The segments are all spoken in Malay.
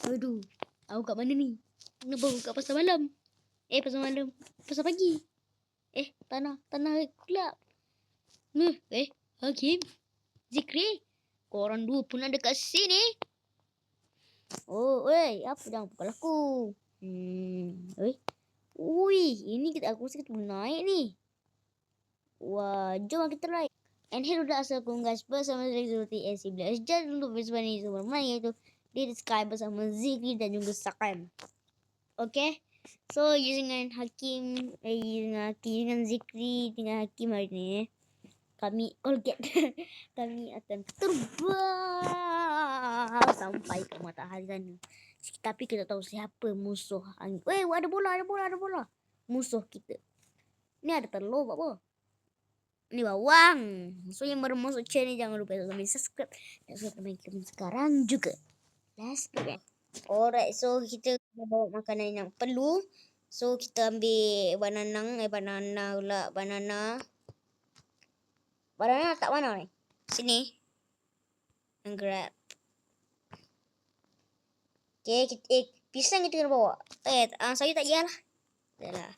Aduh, aku kat mana ni? Kenapa aku kat pasar malam? Pasar malam. Pasar pagi. Tanah gelap. Hakim. Zikri. Korang dua pun ada kat sini. Oh, apa jangan pukul aku? Ui, ini aku rasa kita naik ni. Wah, jom kita naik. And hello dah, assalamualaikum guys. Bersama saya Zulti S11. Jangan lupa bersama ni semua main iaitu di Sky bersama Zikri dan juga Sakam. Okay. So, dengan Hakim, dengan Zikri, dengan Hakim hari ni, kami kami akan terbang sampai ke matahari sana. Tapi kita tahu siapa musuh angin. Ada bola. Musuh kita. Ni ada telur apa? Ni bawang. So yang baru masuk channel jangan lupa subscribe dan kami sekarang juga. Let's go. Alright, so kita bawa makanan yang perlu. So kita ambil banana pula. Banana tak mana ni? Sini. And grab. Okay, pisang kita kena bawa. Saya tak jalan. Yalah.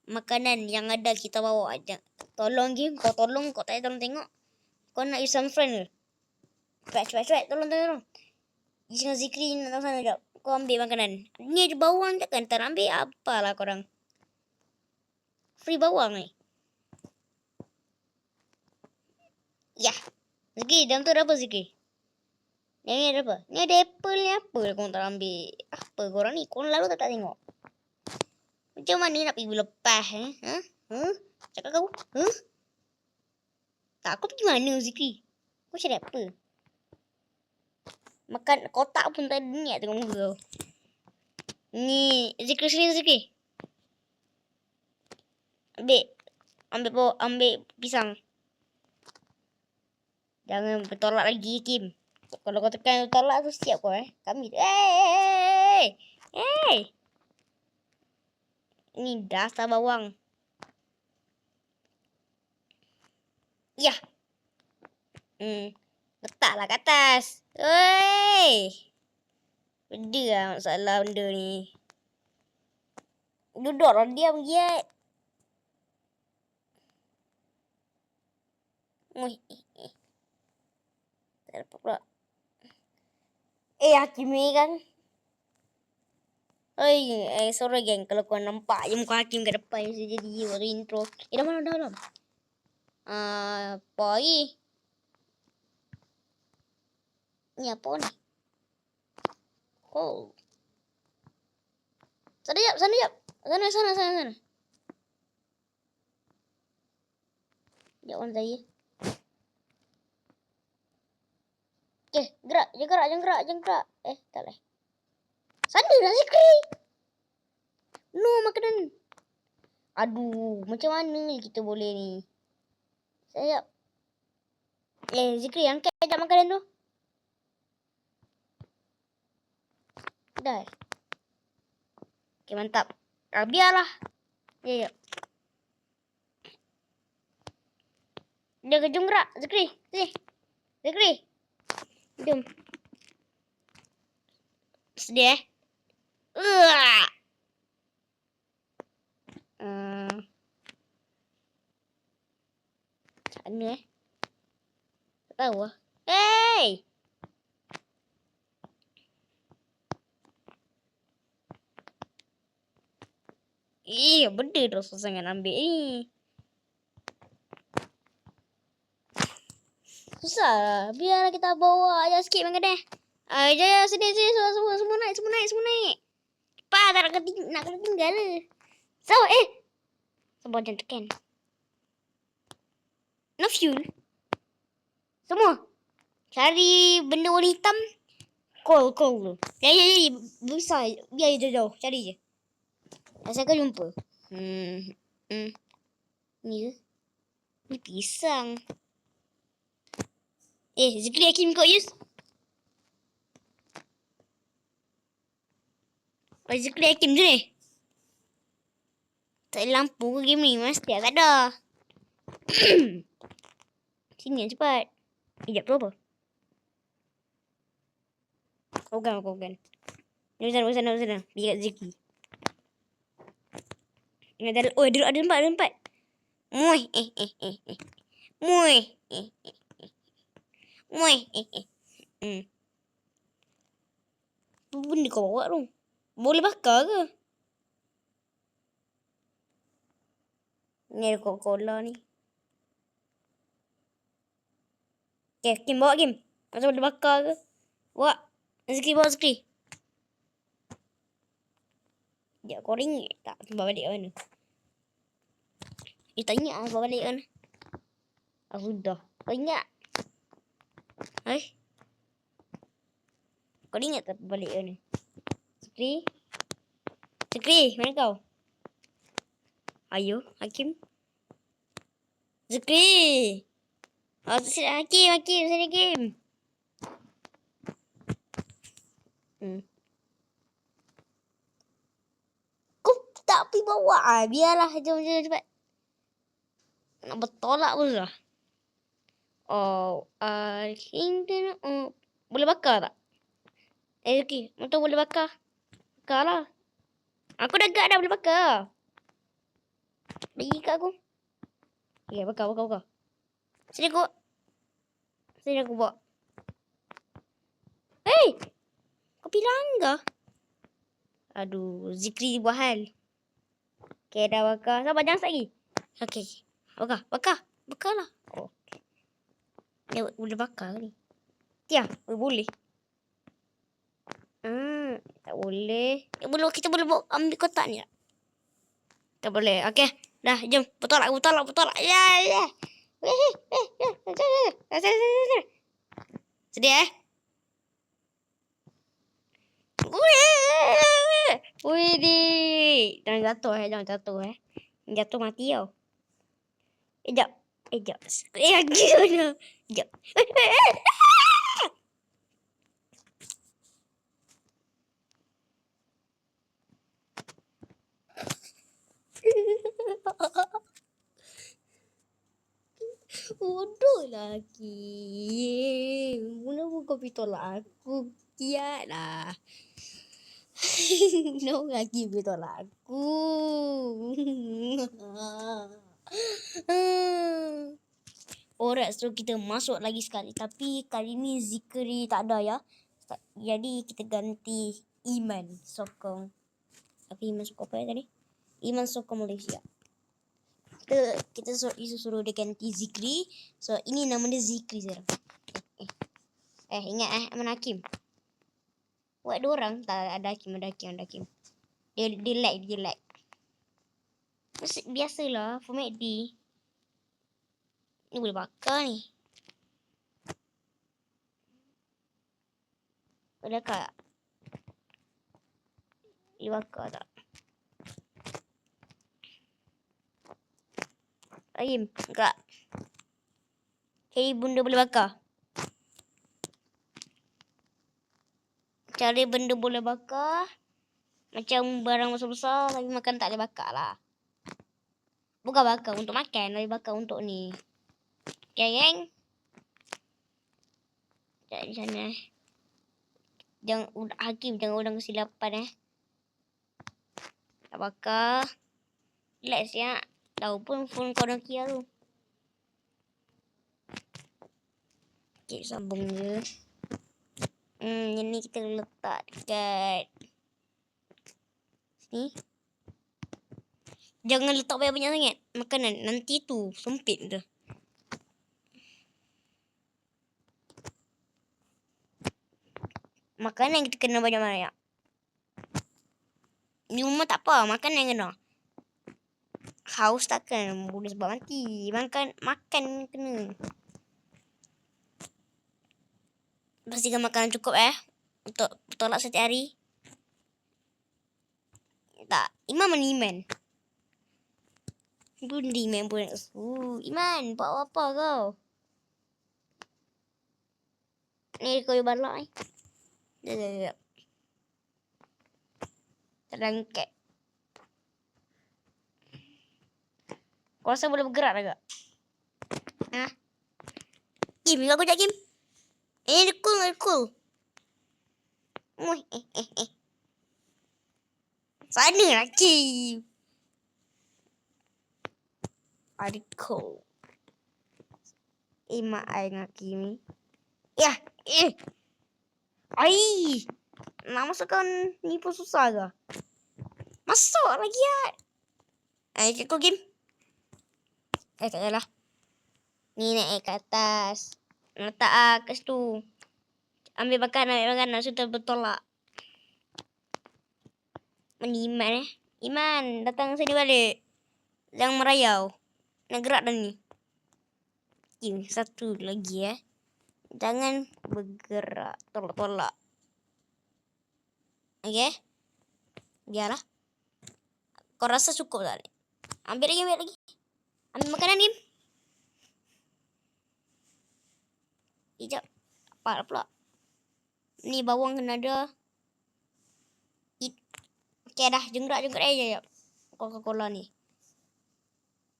Makanan yang ada kita bawa aja. Tolong Kim, kau tak tolong tengok. Kau nak use some friend ke? Cepat, tolong. Jangan Zikri nak sana jap. Kau ambil makanan. Ni ada bawang takkan tak ambil apalah korang. Free bawang ni. Ya. Zikri, dalam tu ada apa Zikri? Yang ni ada apa? Ni ada apple ni apa korang tak ambil? Apa korang ni? Korang lalu tak tengok. Macam mana nak pergi lepas Cakap kau? Tak, aku pergi mana Zikri? Kau cari apa? Makan kotak pun tak ada niat tengok muka kau. Ni, Zikri sini Zikri. Ambil pisang. Jangan bertolak lagi Kim. Kalau kau tekan tolak tu siap kau Kami. Ni dasar bawang. Ya. Letaklah kat atas. Benda lah masalah benda ni. Duduklah diam giat. Tak dapat pula. Hakim ni kan. Sorry geng kalau kau nampak je muka Hakim kat depan saya jadi waktu intro. Dalam. Apa ni? Ni apa ni? Oh. Sana jap. Sana. Jangan saya. Okay, gerak. Jangan gerak. Tak boleh. Sana dah Zikri. No makanan. Aduh, macam mana kita boleh ni? Saya. Zikri, angkat sekejap makanan tu. Dah. Okay, mantap. Biarlah. Ya. Dia kejung gerak. Zikri. Sini. Zikri. Jom. Sedih Macam mana tak tahu lah. Benda dah susah sangat ambil ni. Susah lah. Biarlah kita bawa aja sikit makan deh. Sini. Semua naik. Cepat, tak nak kena tinggal lah. Sabar jangan tekan. No fuel. Semua. Cari benda warna hitam. Coal tu. Ya. Besar. Biar jauh. Cari je. Asal kau jumpa. Ni ke? Ni pisang. Zikri Hakim kau use. Zikri Hakim je ni. Tak ada lampu ke game ni. Mesti tak ada. Sini cepat. Sekejap tu apa? Kau gan. Di sana. Biar Ziki. Ada, oh ada empat. Muih. Muih. Apa benda kau bawa tu? Boleh bakar ke? Ni ada Coca-Cola ni. Okay, Kim bawa Kim. Masa boleh bakar ke? Bawa. Bawa Zikri. Sekejap, kau ringgit tak? Bawa balik mana? Tak ingat lah bawa balik mana. Sudah. Kau ingat? Kau ingat tak balik mana? Zikri, mana kau? Ayo, Hakim. Zikri. Hakim, sini Hakim. Kau tak pergi bawa. Biarlah, jom cepat. Nak bertolak pun dah. Boleh bakar tak? Zikri, motor boleh bakar? Bakar lah. Aku dah gad dah, boleh bakar. Bagi kat aku. Okay, bakar. Sini aku bawa. Hei! Kau pergi langgar? Aduh, Zikri buat hal. Okay, dah bakar. Sabar, jangan lagi. Okay. Bakar lah. Oh. Dia boleh bakar ni. Tiang, boleh. Tak boleh. Kita boleh ambil kotak ni tak? Tak boleh. Okay. Dah, jom. Bertolak. Ya. Sedia Wih, jangan jatuh. Jatuh mati tau. Sekejap. Gimana? Sekejap. Bodoh lagi. Kenapa kau pergi tolak aku? Kiat lah. Kenapa lagi pergi tolak aku? Alright, so kita masuk lagi sekali. Tapi kali ni Zikri tak ada ya. Jadi kita ganti Iman sokong. Tapi Iman sokong apa ya tadi? Iman sokong Malaysia. Kita suruh dia ganti Zikri. So ini nama dia Zikri sekarang. Ingat Aman Hakim. Buat dua orang. Tak ada Hakim. Dia lag. Biasalah format D. Ni boleh bakar ni. Boleh kak? Boleh bakar tak? Hakim, enggak. Hei bunda boleh bakar. Cara benda boleh bakar. Macam barang besar-besar tapi makan tak boleh bakar lah. Bukan bakar untuk makan. Boleh bakar untuk ni. Okay, geng. Sekejap di sana. Hakim jangan ulang kesilapan Tak bakar. Relax ya. Tahu pun phone kau Nokia tu. Okay, sambung je. Yang ni kita letak dekat sini. Jangan letak banyak-banyak sangat makanan. Nanti tu sempit tu. Makanan kita kena banyak-banyak. Ni rumah tak apa. Makanan yang kena. Haus takkan boleh sebab mati. Makan kena. Pastikan makanan cukup untuk tolak setiap hari. Tak, Iman mana Iman? Bunda Iman pun. Iman, buat apa kau? Ni kau balak ni. Sekejap. Terangkat. Kau rasa boleh bergerak tak? Kim, aku sekejap Kim. Dia cool. Sana lagi. Adiko. Mak ai ngaki ni. Ya, ai. Nak masukkan ni pun susah ke? Masuk lagi ya. Ikut game. Tak payahlah. Ni naik ke atas. Letak ke situ. Ambil makanan. Sudah bertolak. Mana Iman Iman, datang sini balik. Jangan merayau. Nak gerak dah ni. Satu lagi ya. Jangan bergerak. Tolak. Okay? Biarlah. Kau rasa cukup tak? Ambil lagi. Ambil makanan ni. Sekejap. Apa pula? Ni bawang kena ada. Okay dah. Jenggerak aja. Coca-Cola ni.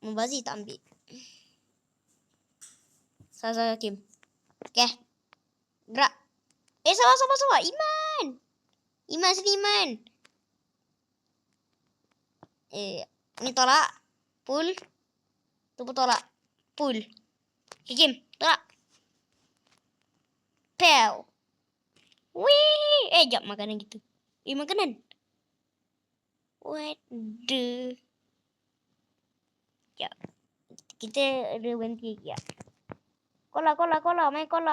Membazir tak ambil. Salah Kim. Okay. Gerak. Sabar. Iman sini Iman. Ni tolak. Pull. Tu pun tolak. Pull. Okay Kim. Tolak. Pew. Wih. Jap makanan gitu. Makanan. What the. Jap. Kita ada berhenti ya. Kola. Main kola.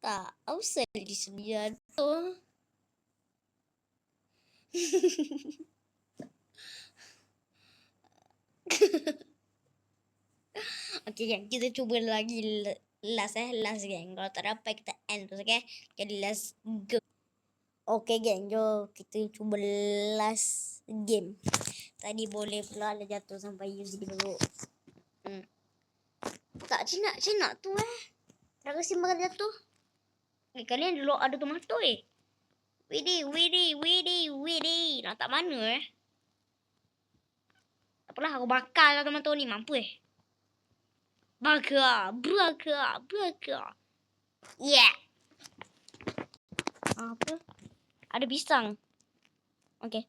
Tak, usah disediakan tu. Okay, gang. Kita cuba lagi last gang. Kalau tak dapat kita end terus, okay? Jadi let's go. Okay, gang. Jom kita cuba last game. Tadi boleh pula ada jatuh sampai use dulu. Tak, cina tu Dah kasi makan jatuh. Kalian dulu ada tomato Widih. Nak tak mana Apalah aku bakar tomato ni. Mampu Bakar. Yeah. Apa? Ada pisang. Okay.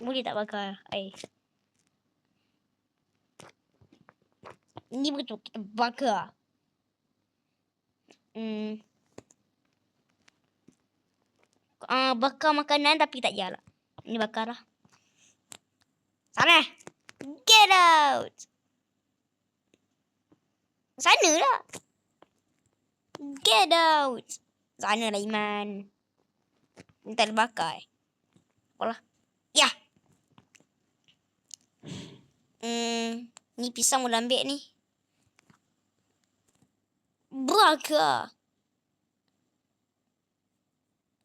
Boleh tak bakar air? Ini betul kita bakar. Bakar makanan tapi tak jalan. Ini bakar lah. Sana. Get out. Sana lah. Get out. Sana lah Iman. Minta bakar. Apalah. Ya. Ni pisang boleh ambil ni. Bakar.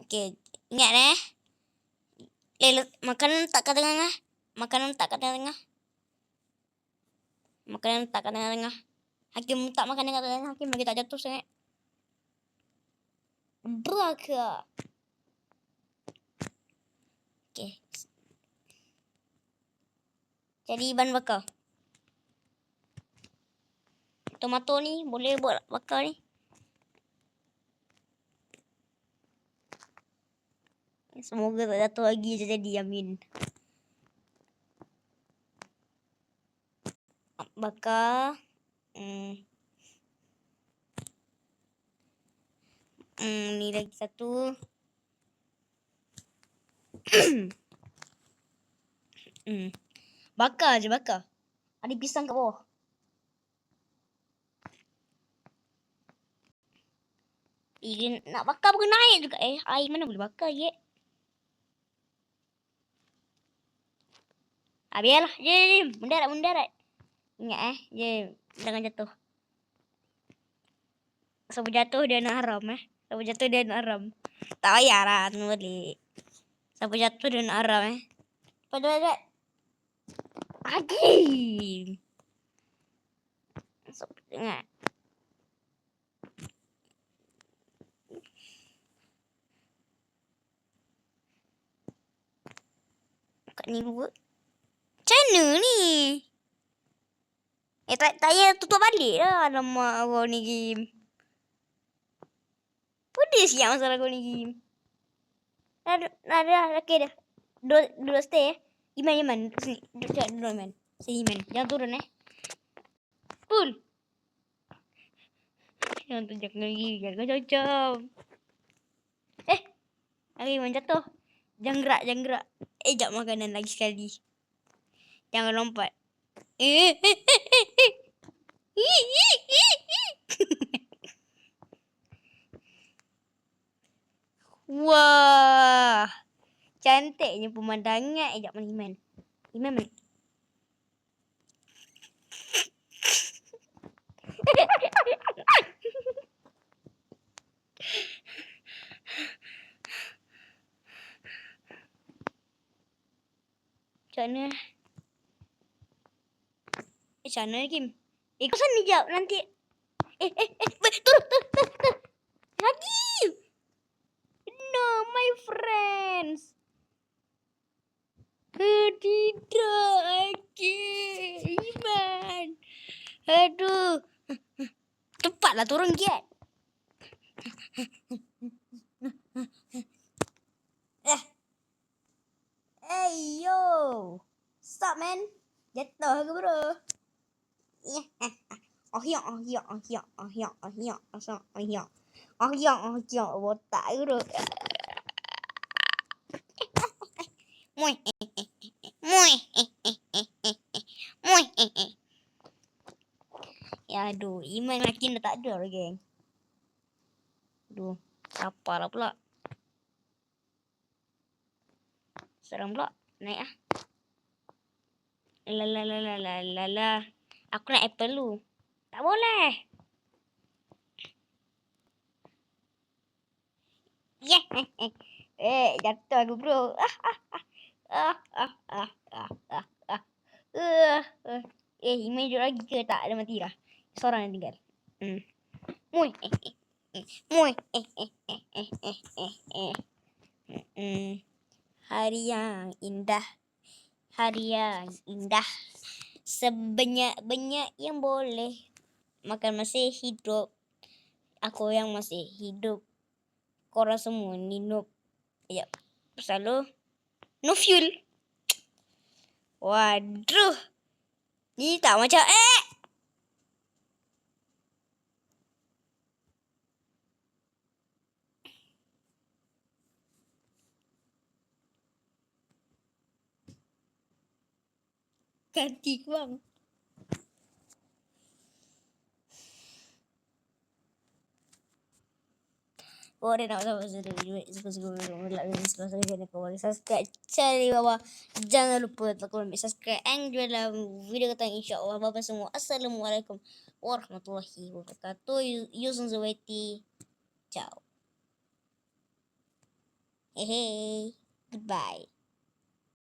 Okay. Ingat makanan tak kat tengah. Makanan tak kat tengah. Hakim tak makanan kat tengah. Hakim bagi tak jatuh sangat. Bakar. Okay. Jadi bahan bakar. Tomato ni boleh buat bakar ni. Semoga tak jatuh lagi jadi amin. Bakar. Ni lagi satu. Bakar je. Ada pisang kat bawah. Nak bakar pun naik juga. Air mana boleh bakar biarlah. Je. Mendarat. Ingat je. Jangan jatuh. Siapa jatuh dia nak haram Tak payah lah. Boleh. Siapa jatuh dia nak haram Pada. Hakim. Ingat. Kat ni dua. Macam mana ni? Tak payah tutup balik lah. Alamak, kau ni game. Pedas siap masalah kau ni game. Dah. Okay dah. Duduk stay Iman. Sini. Duduk Iman. Sini Iman. Jangan turun Pul. Jangan lagi. Jangan macam. Lagi Iman jatuh. Jangan gerak. Jap makanan lagi sekali. Jangan lompat. Wah. Cantiknya pemandangan. Jap mana Iman? Iman mana? Macam mana? Macam mana Kim? Kau sana jap nanti. Turun. Lagi. No, my friends. Tidak. Okay. Iman. Aduh. Cepatlah turun Kiat. Hey yo. Stop man. Jatuh ke bro? Botak ke bro? Muih. Ya aduh, Iman makin dah tak ada lah geng. Aduh, lapar lah pula. Seram pula. Naik ah. Lala. Aku nak apple dulu. Tak boleh. Jatuh aku bro. Iman hidup lagi ke tak? Ada mati dah. Seorang yang tinggal. Muih. Hari yang indah. Sebanyak-banyak yang boleh. Makan masih hidup. Aku yang masih hidup. Korang semua ni noob. Selalu no fuel. Waduh. Ni tak macam ganti bang. Boleh nak tahu subscribe cari bawah. Jangan lupa tekan subscribe and juga dalam video kata insya-Allah. Bye semua. Assalamualaikum warahmatullahi wabarakatuh. Yusun Zaweti. Ciao. Hey. Goodbye.